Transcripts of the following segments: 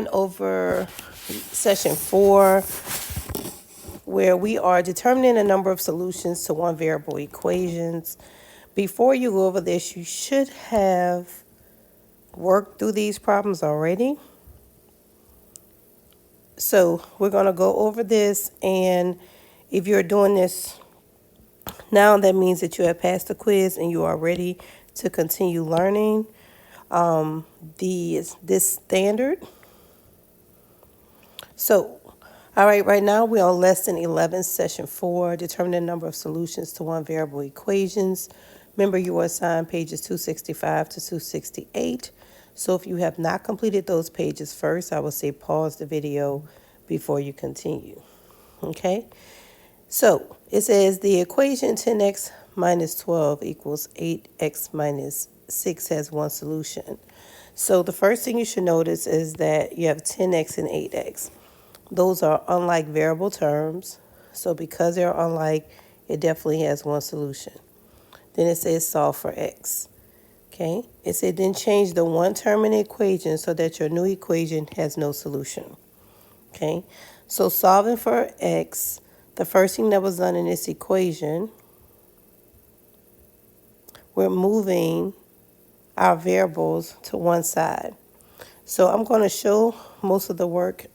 Over session 4, where we are determining a number of solutions to one variable equations. Before you go over this, you should have worked through these problems already. So we're going to go over this, and if you're doing this now, that means that you have passed the quiz and you are ready to continue learning this standard. So, all right now we're on lesson 11, session 4, determine the number of solutions to one variable equations. Remember, you are assigned pages 265 to 268. So if you have not completed those pages first, I will say pause the video before you continue. Okay? So it says the equation 10x minus 12 equals 8x minus 6 has one solution. So the first thing you should notice is that you have 10x and 8x. Those are unlike variable terms. So because they're unlike, it definitely has one solution. Then it says solve for x. Okay? It said then change the one term in the equation so that your new equation has no solution. Okay? So solving for x, the first thing that was done in this equation, we're moving our variables to one side. So I'm going to show most of the work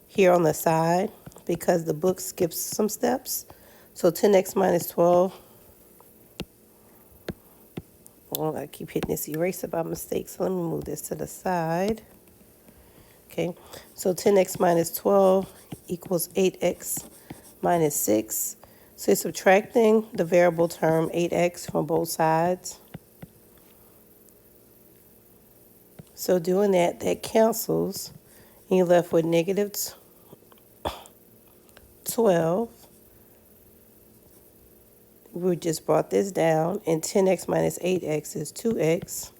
here on the side because the book skips some steps. So 10x minus 12. Oh, I keep hitting this eraser by mistake, so let me move this to the side. Okay, so 10x minus 12 equals 8x minus 6. So you're subtracting the variable term 8x from both sides. So doing that, that cancels, and you're left with negative 12. We just brought this down, and 10x minus 8x is 2x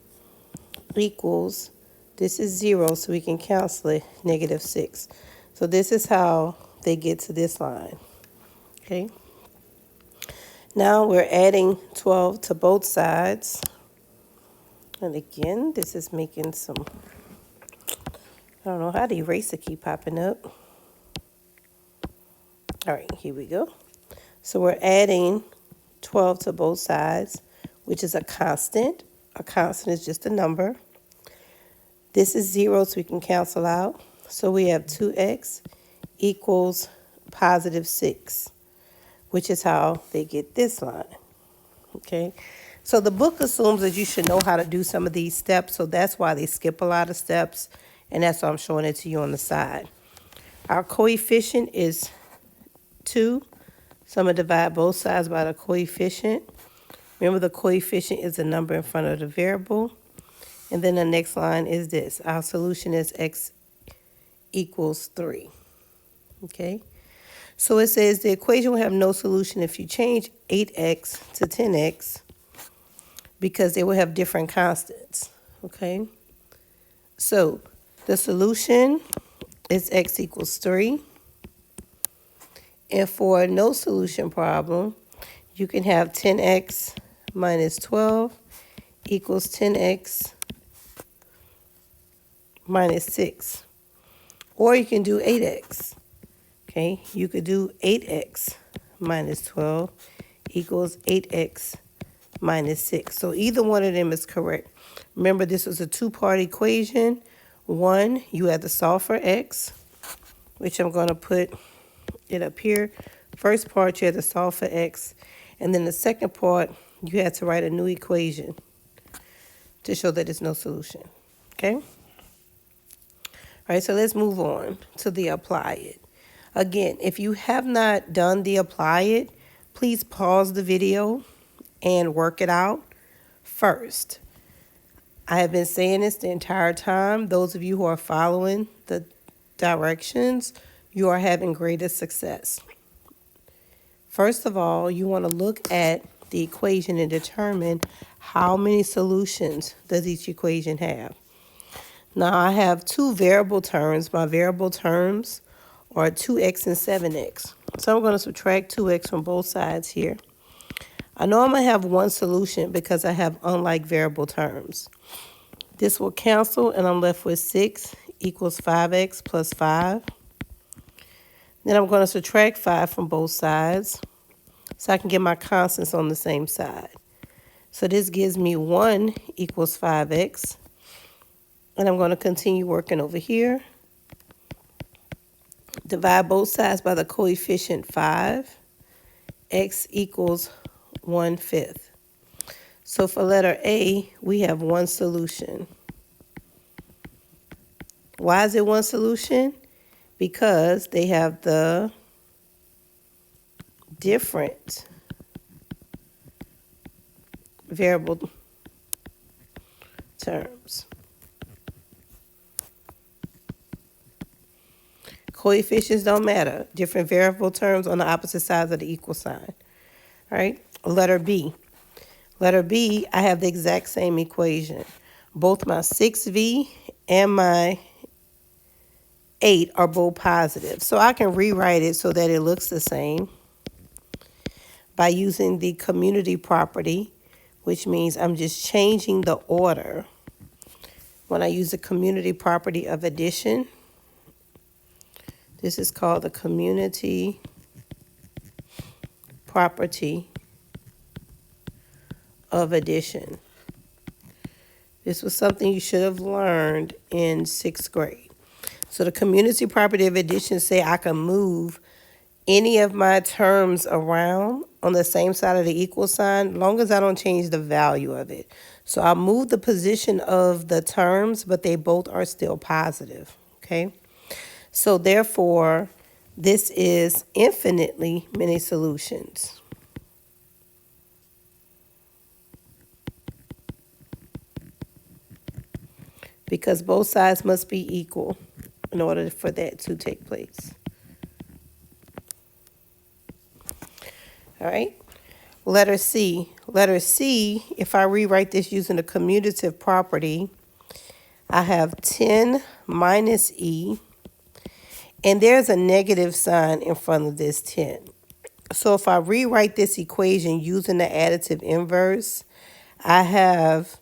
equals, this is 0, so we can cancel it, negative 6. So this is how they get to this line. Okay. Now we're adding 12 to both sides. And again, this is making some, I don't know how the eraser keep popping up. All right, here we go. So we're adding 12 to both sides, which is a constant. A constant is just a number. This is 0, so we can cancel out. So we have 2x equals positive 6, which is how they get this line. Okay, so the book assumes that you should know how to do some of these steps, so that's why they skip a lot of steps, and that's why I'm showing it to you on the side. Our coefficient is 2, so I'm going to divide both sides by the coefficient. Remember, the coefficient is the number in front of the variable. And then the next line is this. Our solution is x equals 3. Okay? So it says the equation will have no solution if you change 8x to 10x because they will have different constants. Okay? So the solution is x equals 3. And for a no solution problem, you can have 10x minus 12 equals 10x minus 6. Or you can do 8x. Okay, you could do 8x minus 12 equals 8x minus 6. So either one of them is correct. Remember, this was a two-part equation. One, you had to solve for x, which I'm going to put it up here. First part, you had to solve for x. And then the second part, you had to write a new equation to show that there's no solution. Okay? All right, so let's move on to the apply it. Again, if you have not done the apply it, please pause the video and work it out first. I have been saying this the entire time. Those of you who are following the directions, you are having greater success. First of all, you want to look at the equation and determine how many solutions does each equation have. Now, I have two variable terms. My variable terms are 2x and 7x. So I'm going to subtract 2x from both sides here. I know I'm going to have one solution because I have unlike variable terms. This will cancel, and I'm left with 6 equals 5x plus 5. Then I'm going to subtract 5 from both sides so I can get my constants on the same side. So this gives me 1 equals 5x. And I'm going to continue working over here. Divide both sides by the coefficient 5. X equals 1/5. So for letter A, we have one solution. Why is it one solution? Because they have the different variable terms. Coefficients don't matter. Different variable terms on the opposite sides of the equal sign. All right, letter B. Letter B, I have the exact same equation. Both my 6v and my 8 are both positive. So I can rewrite it so that it looks the same by using the community property, which means I'm just changing the order. When I use the community property of addition, this is called the community property of addition. This was something you should have learned in 6th grade. So the community property of addition say I can move any of my terms around on the same side of the equal sign, long as I don't change the value of it. So I move the position of the terms, but they both are still positive, okay? So therefore, this is infinitely many solutions. Because both sides must be equal in order for that to take place. All right. Letter C. Letter C, if I rewrite this using the commutative property, I have 10 minus E, and there's a negative sign in front of this 10. So if I rewrite this equation using the additive inverse, I have,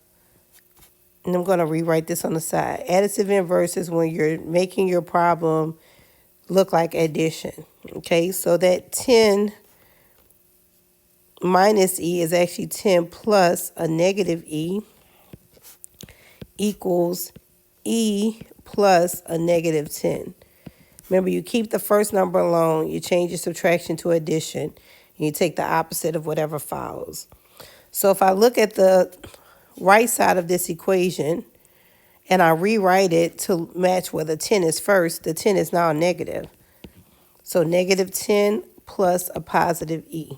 and I'm going to rewrite this on the side. Additive inverse is when you're making your problem look like addition. Okay, so that 10 minus E is actually 10 plus a negative E equals E plus a negative 10. Remember, you keep the first number alone, you change your subtraction to addition, and you take the opposite of whatever follows. So if I look at the right side of this equation and I rewrite it to match where the 10 is first, the 10 is now negative. So negative 10 plus a positive E,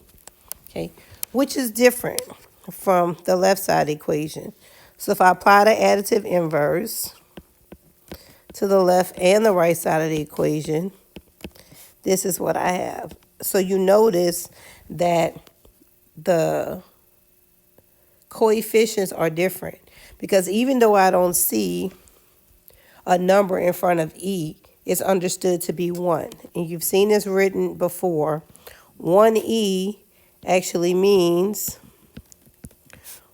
okay, which is different from the left side equation. So if I apply the additive inverse to the left and the right side of the equation, this is what I have. So you notice that the coefficients are different because even though I don't see a number in front of E, it's understood to be 1. And you've seen this written before. 1E actually means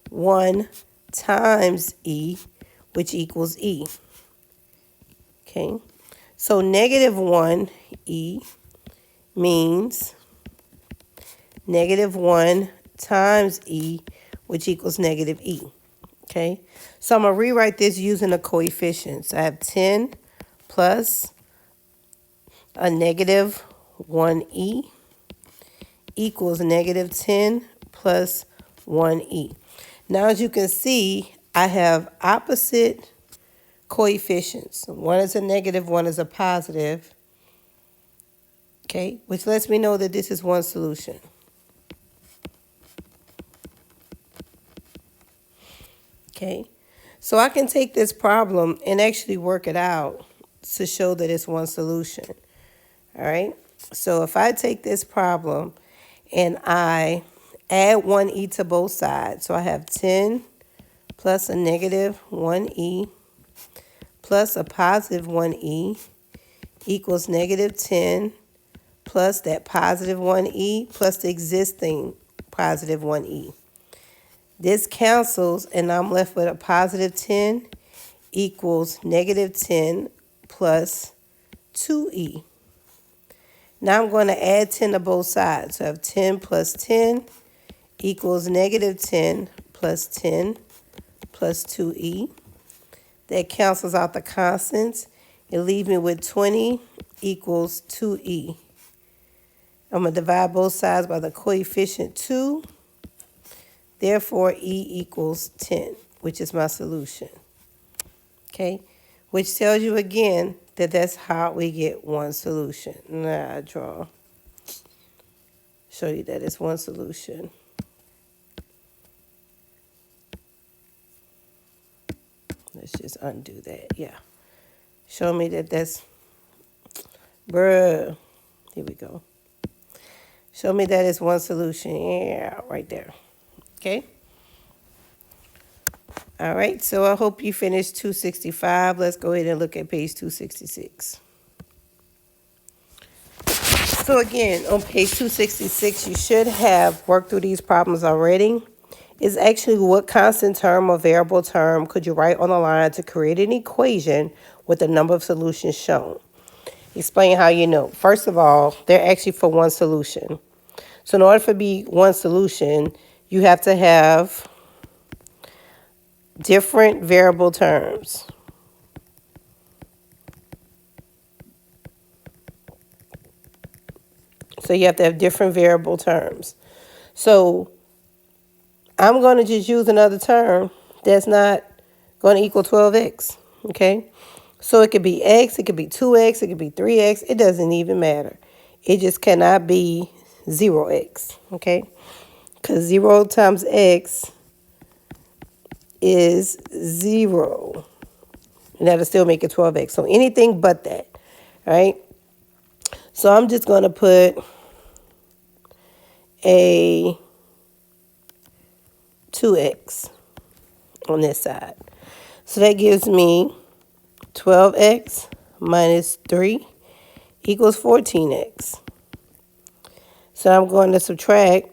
1 times E, which equals E. Okay, so negative 1E means negative 1 times E, which equals negative E. Okay, so I'm going to rewrite this using the coefficients. I have 10 plus a negative 1E equals negative 10 plus 1E. Now, as you can see, I have opposite coefficients. One is a negative, one is a positive. Okay, which lets me know that this is one solution. Okay, so I can take this problem and actually work it out to show that it's one solution. All right, so if I take this problem and I add 1E to both sides, so I have 10 plus a negative 1E plus a positive 1E equals negative 10 plus that positive 1E plus the existing positive 1E. This cancels, and I'm left with a positive 10 equals negative 10 plus 2e. Now I'm going to add 10 to both sides. So I have 10 plus 10 equals negative 10 plus 10 plus 2e. That cancels out the constants. It leaves me with 20 equals 2e. I'm going to divide both sides by the coefficient 2. Therefore, e equals 10, which is my solution. Okay? Which tells you again that that's how we get one solution. Now I draw. Show you that it's one solution. Let's just undo that. Yeah. Show me that that's, bruh. Here we go. Show me that it's one solution. Yeah, right there. Okay? All right, so I hope you finished 265. Let's go ahead and look at page 266. So again, on page 266, you should have worked through these problems already. It's actually what constant term or variable term could you write on the line to create an equation with the number of solutions shown. Explain how you know. First of all, they're actually for one solution. So in order for be one solution, you have to have different variable terms. So you have to have different variable terms. So I'm going to just use another term that's not going to equal 12x, okay? So it could be x, it could be 2x, it could be 3x. It doesn't even matter. It just cannot be 0x, okay? Because 0 times x is 0. And that'll still make it 12x. So anything but that, right? So I'm just going to put a 2x on this side. So that gives me 12x minus 3 equals 14x. So I'm going to subtract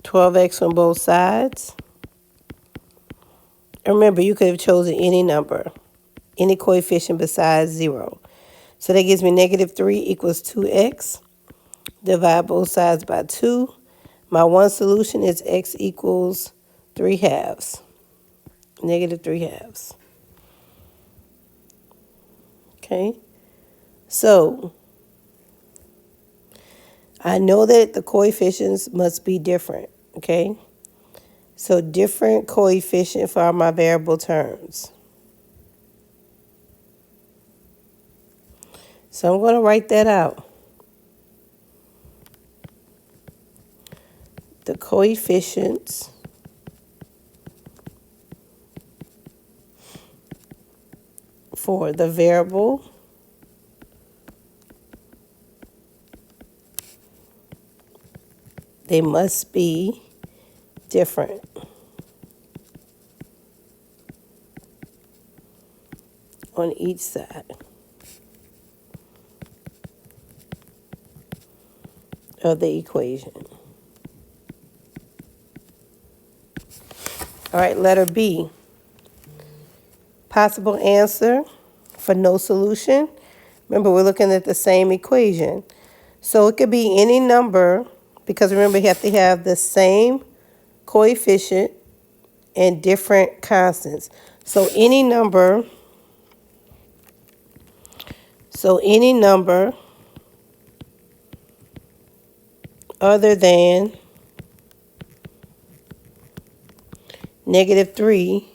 12x on both sides. And remember, you could have chosen any number, any coefficient besides 0. So that gives me negative 3 equals 2x. Divide both sides by 2. My one solution is x equals 3 halves. Negative 3 halves. Okay? So I know that the coefficients must be different. Okay? So different coefficient for my variable terms. So I'm going to write that out. The coefficients for the variable they must be different. On each side of the equation. All right, letter B. Possible answer for no solution. Remember, we're looking at the same equation. So it could be any number, because remember, you have to have the same coefficient and different constants. So any number other than negative 3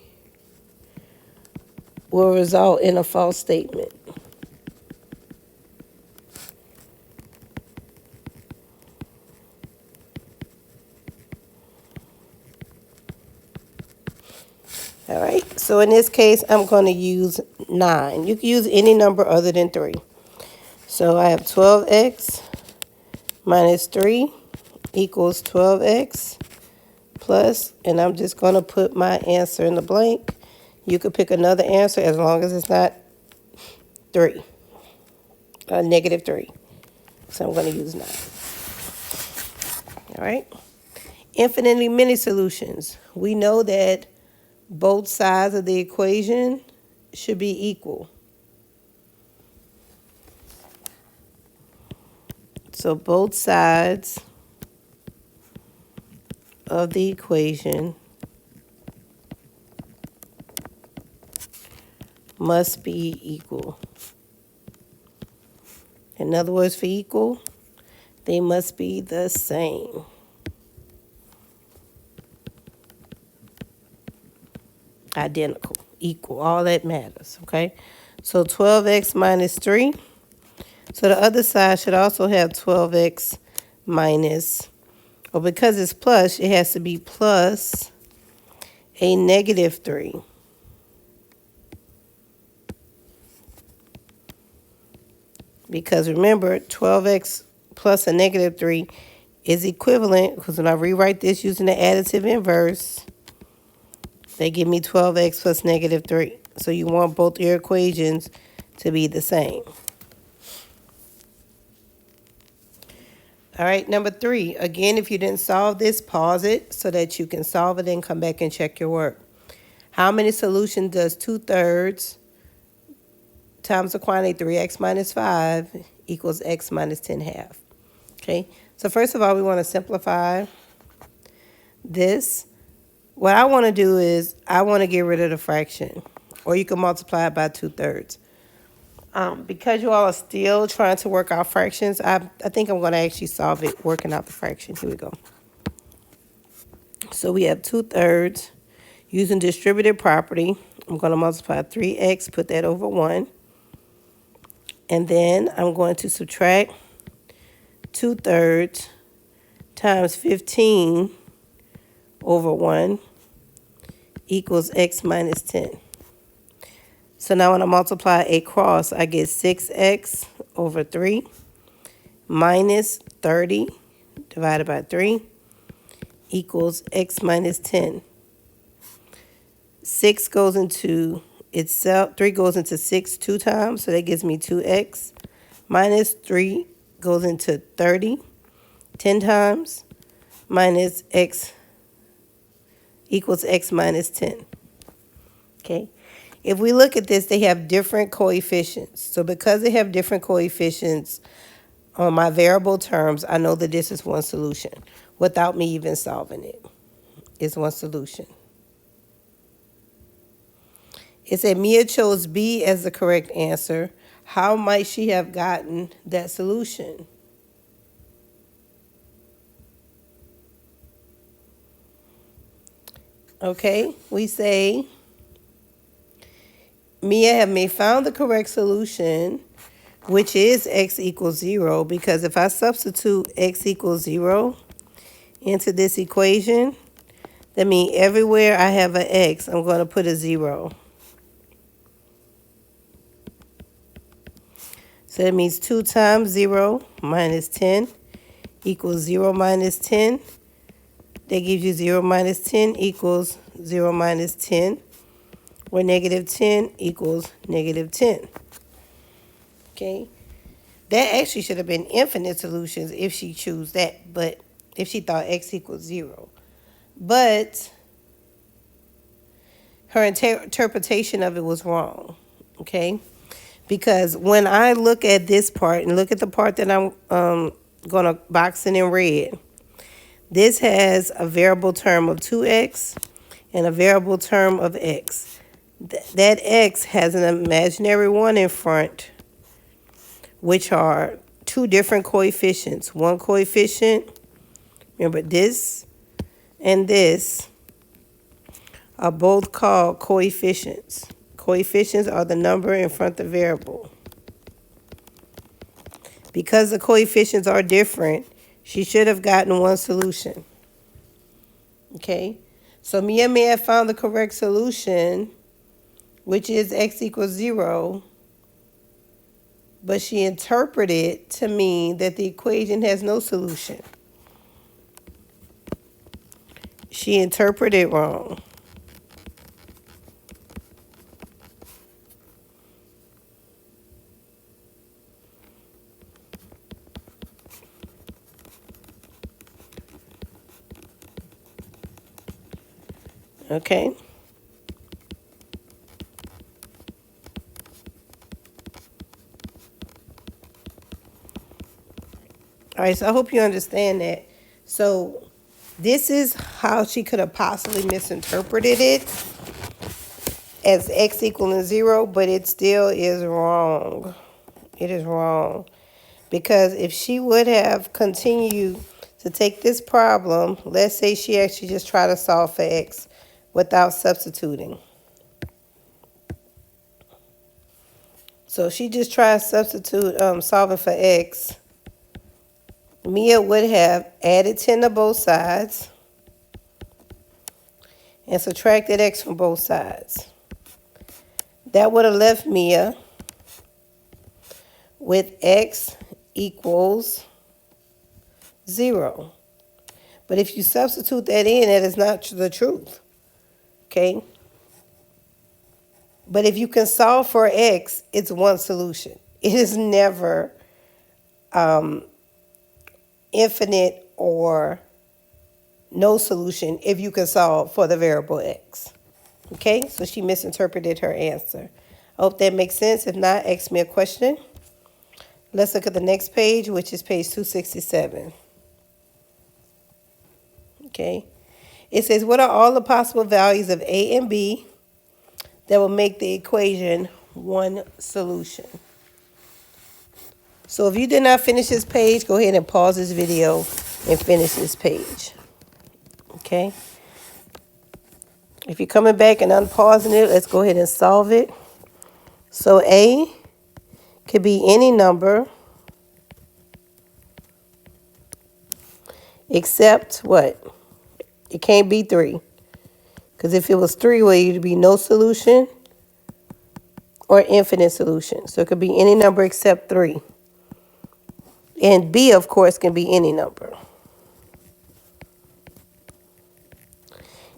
will result in a false statement. All right, so in this case, I'm going to use 9. You can use any number other than 3. So I have 12x minus 3 equals 12x plus, and I'm just going to put my answer in the blank. You could pick another answer as long as it's not 3, negative 3. So I'm going to use 9. All right. Infinitely many solutions. We know that both sides of the equation should be equal. So both sides of the equation must be equal. In other words, for equal, they must be the same. Identical, equal, all that matters, okay? So 12x minus 3. So the other side should also have 12x minus, or because it's plus, it has to be plus a negative 3. Because remember, 12x plus a negative 3 is equivalent, because when I rewrite this using the additive inverse, they give me 12x plus negative 3. So you want both your equations to be the same. All right, number 3. Again, if you didn't solve this, pause it so that you can solve it and come back and check your work. How many solutions does 2/3 times the quantity 3x minus 5 equals x minus 10/2? Okay, so first of all, we want to simplify this. What I want to do is I want to get rid of the fraction, or you can multiply it by 2/3. Because you all are still trying to work out fractions, I think I'm going to actually solve it working out the fraction. Here we go. So we have 2/3 using distributive property. I'm going to multiply 3x, put that over 1. And then I'm going to subtract 2/3 times 15 over 1 equals x minus 10. So now when I multiply across, I get 6x over 3 minus 30 divided by 3 equals x minus 10. 6 goes into itself, 3 goes into 6 2 times, so that gives me 2x. Minus 3 goes into 30 10 times, minus x equals x minus 10. Okay. If we look at this, they have different coefficients. So because they have different coefficients on my variable terms, I know that this is one solution without me even solving it. It's one solution. It said Mia chose B as the correct answer. How might she have gotten that solution? Okay, we say Mia may found the correct solution, which is x equals 0, because if I substitute x equals 0 into this equation, that means everywhere I have an x, I'm going to put a 0. So that means 2 times 0 minus 10 equals 0 minus 10. That gives you 0 minus 10 equals 0 minus 10, where negative 10 equals negative 10. Okay? That actually should have been infinite solutions if she chose that, but if she thought x equals 0. But her interpretation of it was wrong, okay? Because when I look at this part and look at the part that I'm going to box in red, this has a variable term of 2x and a variable term of x. That x has an imaginary 1 in front, which are two different coefficients. One coefficient, remember this and this, are both called coefficients. Coefficients are the number in front of the variable. Because the coefficients are different, she should have gotten one solution. Okay? So Mia may have found the correct solution, which is x equals 0, but she interpreted it to mean that the equation has no solution. She interpreted it wrong. Okay? All right, so I hope you understand that. So this is how she could have possibly misinterpreted it as x equaling 0, but it still is wrong. It is wrong. Because if she would have continued to take this problem, let's say she actually just tried to solve for x without substituting. So she just tried to substitute solving for x. Mia would have added 10 to both sides and subtracted x from both sides. That would have left Mia with x equals 0. But if you substitute that in, that is not the truth. Okay? But if you can solve for x, it's one solution. It is never infinite or no solution if you can solve for the variable x. Okay? So she misinterpreted her answer. I hope that makes sense. If not, ask me a question. Let's look at the next page, which is page 267. Okay? It says, what are all the possible values of a and b that will make the equation one solution? So if you did not finish this page, go ahead and pause this video and finish this page. Okay? If you're coming back and unpausing it, let's go ahead and solve it. So a could be any number except what? It can't be 3. Because if it was 3, well, it'd be no solution or infinite solution. So it could be any number except 3. And b, of course, can be any number.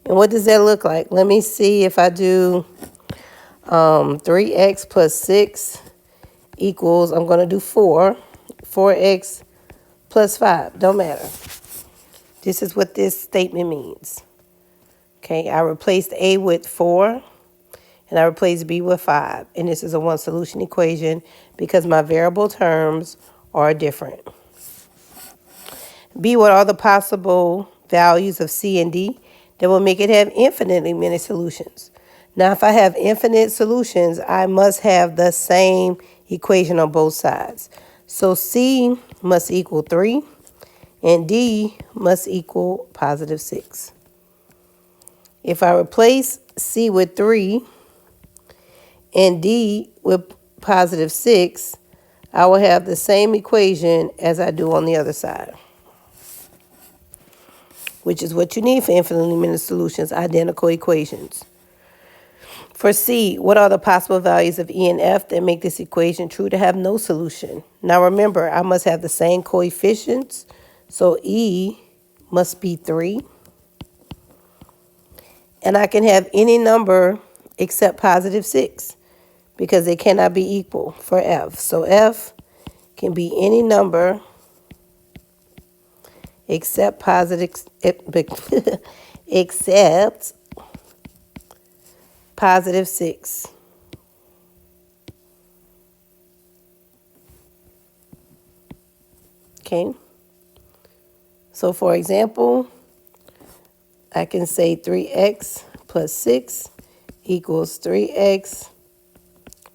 And what does that look like? Let me see if I do 3x plus 6 equals, I'm going to do 4. 4x plus 5. Don't matter. This is what this statement means. Okay, I replaced a with 4, and I replaced b with 5. And this is a one solution equation because my variable terms are different. B, what are the possible values of C and D that will make it have infinitely many solutions? Now, if I have infinite solutions, I must have the same equation on both sides. So C must equal 3, and D must equal positive 6. If I replace C with 3 and D with positive 6, I will have the same equation as I do on the other side, which is what you need for infinitely many solutions, identical equations. For C, what are the possible values of E and F that make this equation true to have no solution? Now remember, I must have the same coefficients, so E must be 3. And I can have any number except positive 6 because they cannot be equal for F. So F can be any number except except positive 6. Okay. So for example, I can say 3x plus 6 equals 3x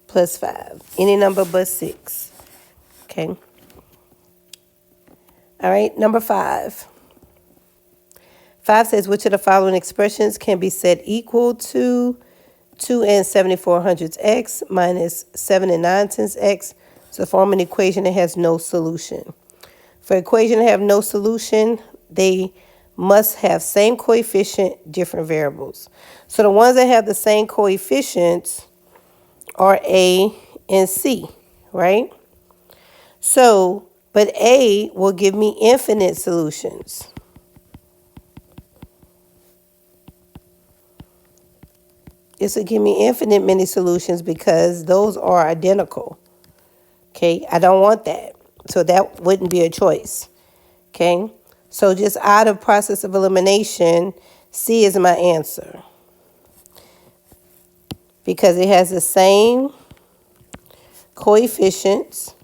plus 5. Any number but 6. Okay. All right, number 5. 5 says, which of the following expressions can be set equal to 2 and 74/100 x minus 7 and 9/10 x to form an equation that has no solution? For equation to have no solution, they must have same coefficient, different variables. So the ones that have the same coefficients are A and C, right? So, but A will give me infinite solutions. This will give me infinite many solutions because those are identical. Okay, I don't want that. So that wouldn't be a choice. Okay, so just out of process of elimination, C is my answer. Because it has the same coefficients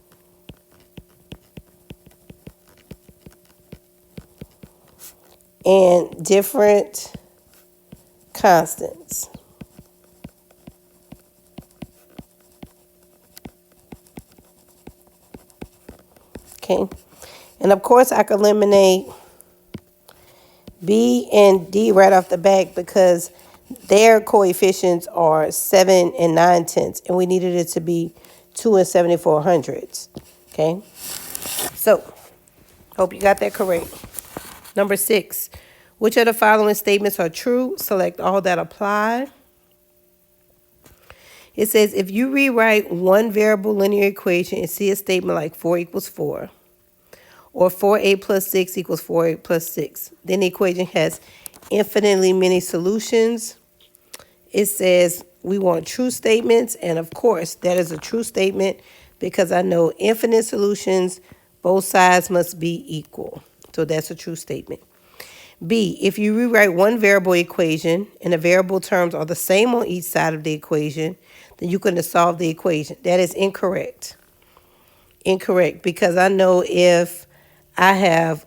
and different constants. Okay. And of course, I can eliminate B and D right off the bat because their coefficients are 7 and 9/10, and we needed it to be 2 and 74/100. Okay. So, hope you got that correct. Number 6. Which of the following statements are true? Select all that apply. It says if you rewrite one variable linear equation and see a statement like 4 equals 4, or 4a plus 6 equals 4a plus 6, then the equation has infinitely many solutions. It says we want true statements, and of course, that is a true statement because I know infinite solutions, both sides must be equal. So that's a true statement. B, if you rewrite one variable equation and the variable terms are the same on each side of the equation, then you can solve the equation. That is incorrect. Incorrect, because I know if I have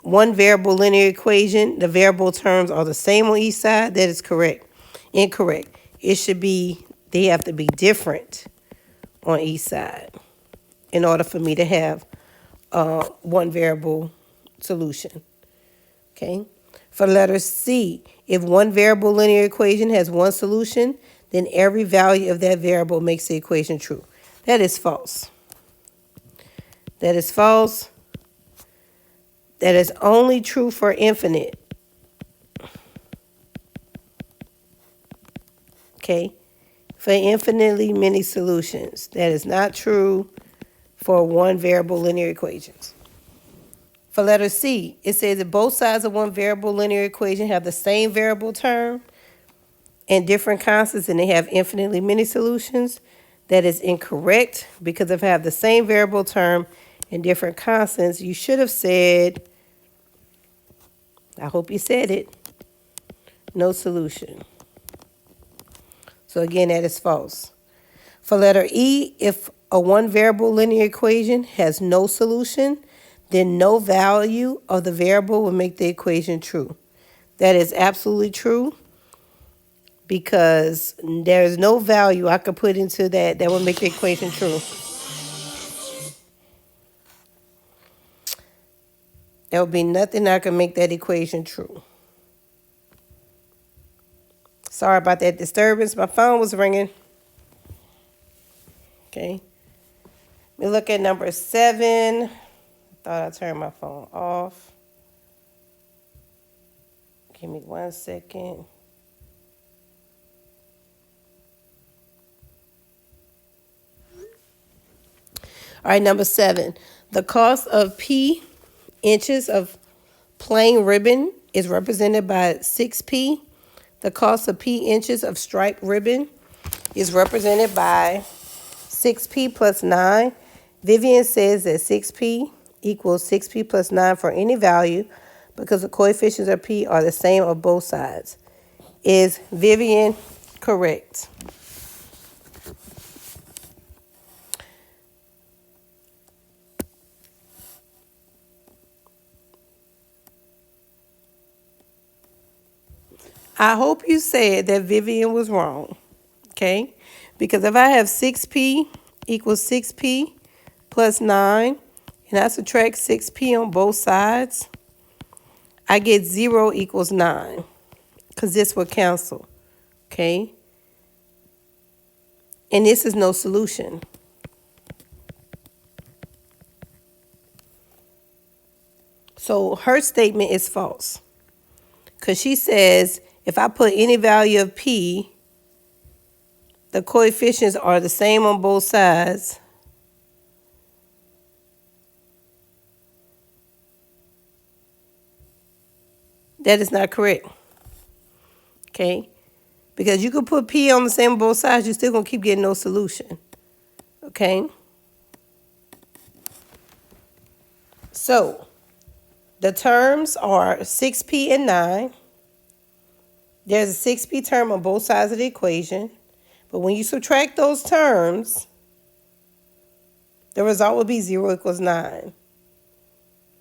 one variable linear equation, the variable terms are the same on each side, that is correct. Incorrect. It should be, they have to be different on each side in order for me to have one variable solution. Okay. For letter C, if one variable linear equation has one solution, then every value of that variable makes the equation true. That is false. That is false. That is only true for infinite. Okay. For infinitely many solutions. That is not true for one variable linear equations. For letter C, it says that both sides of one variable linear equation have the same variable term and different constants and they have infinitely many solutions. That is incorrect because if I have the same variable term and different constants, you should have said, I hope you said it, no solution. So again, that is false. For letter E, if a one variable linear equation has no solution, then no value of the variable will make the equation true. That is absolutely true because there is no value I could put into that will make the equation true. There will be nothing I can make that equation true. Sorry about that disturbance. My phone was ringing. Okay. We look at number 7. Thought I turned my phone off. Give me 1 second. All right, number 7. The cost of P inches of plain ribbon is represented by 6P. The cost of P inches of striped ribbon is represented by 6P plus 9. Vivian says that 6P equals 6P plus 9 for any value because the coefficients of P are the same on both sides. Is Vivian correct? I hope you said that Vivian was wrong, okay? Because if I have 6P equals 6P plus 9, and I subtract 6P on both sides, I get 0 equals 9, because this will cancel, okay? And this is no solution. So her statement is false, because she says if I put any value of P, the coefficients are the same on both sides. That is not correct. Okay? Because you could put P on the same on both sides, you're still going to keep getting no solution. Okay? So, the terms are 6P and 9. There's a 6P term on both sides of the equation. But when you subtract those terms, the result would be 0 equals 9.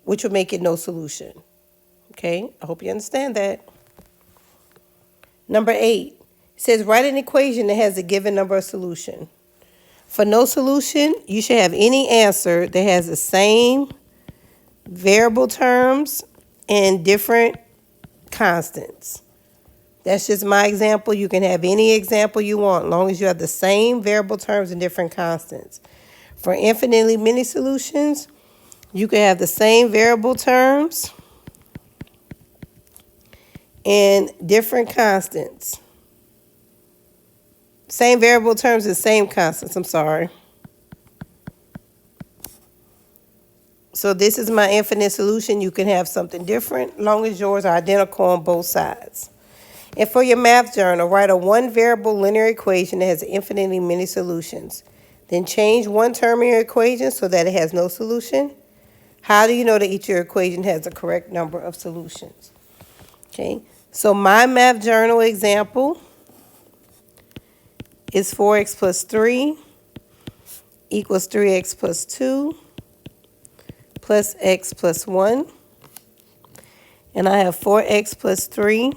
which would make it no solution. Okay, I hope you understand that. Number 8, it says write an equation that has a given number of solution. For no solution, you should have any answer that has the same variable terms and different constants. That's just my example. You can have any example you want, as long as you have the same variable terms and different constants. For infinitely many solutions, you can have the same variable terms and different constants. Same variable terms and same constants, I'm sorry. So this is my infinite solution. You can have something different, as long as yours are identical on both sides. And for your math journal, write a one variable linear equation that has infinitely many solutions. Then change one term in your equation so that it has no solution. How do you know that each of your equation has the correct number of solutions? Okay, so my math journal example is 4x plus 3 equals 3x plus 2 plus x plus 1. And I have 4x plus 3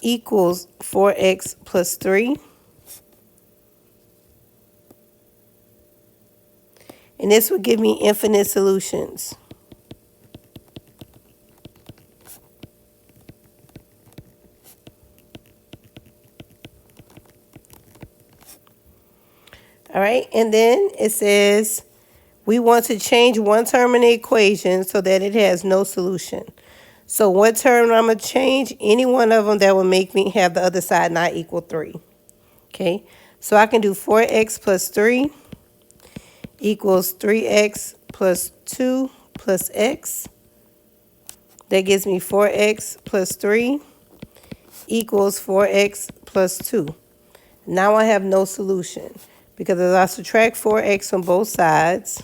equals 4x plus 3. And this would give me infinite solutions. All right, and then it says we want to change one term in the equation so that it has no solution. So what term I'm going to change? Any one of them that will make me have the other side not equal 3. Okay, so I can do 4x plus 3 equals 3x plus 2 plus x. That gives me 4x plus 3 equals 4x plus 2. Now I have no solution because as I subtract 4x from both sides,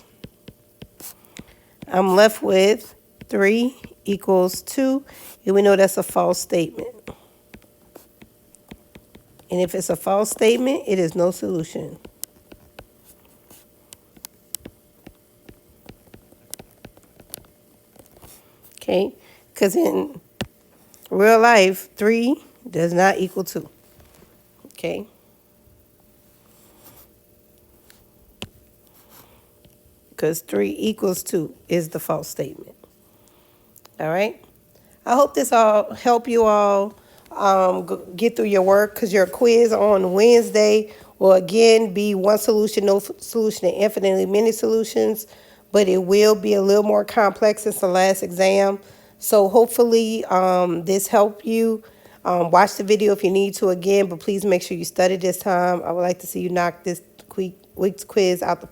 I'm left with 3 equals 2, and we know that's a false statement. And if it's a false statement, it is no solution. Okay, because in real life, 3 does not equal 2. Okay. Because 3 equals 2 is the false statement. All right. I hope this all help you all get through your work, because your quiz on Wednesday will again be one solution, no solution, and infinitely many solutions, but it will be a little more complex since the last exam. So hopefully this helped you. Watch the video if you need to again, but please make sure you study this time. I would like to see you knock this week's quiz out the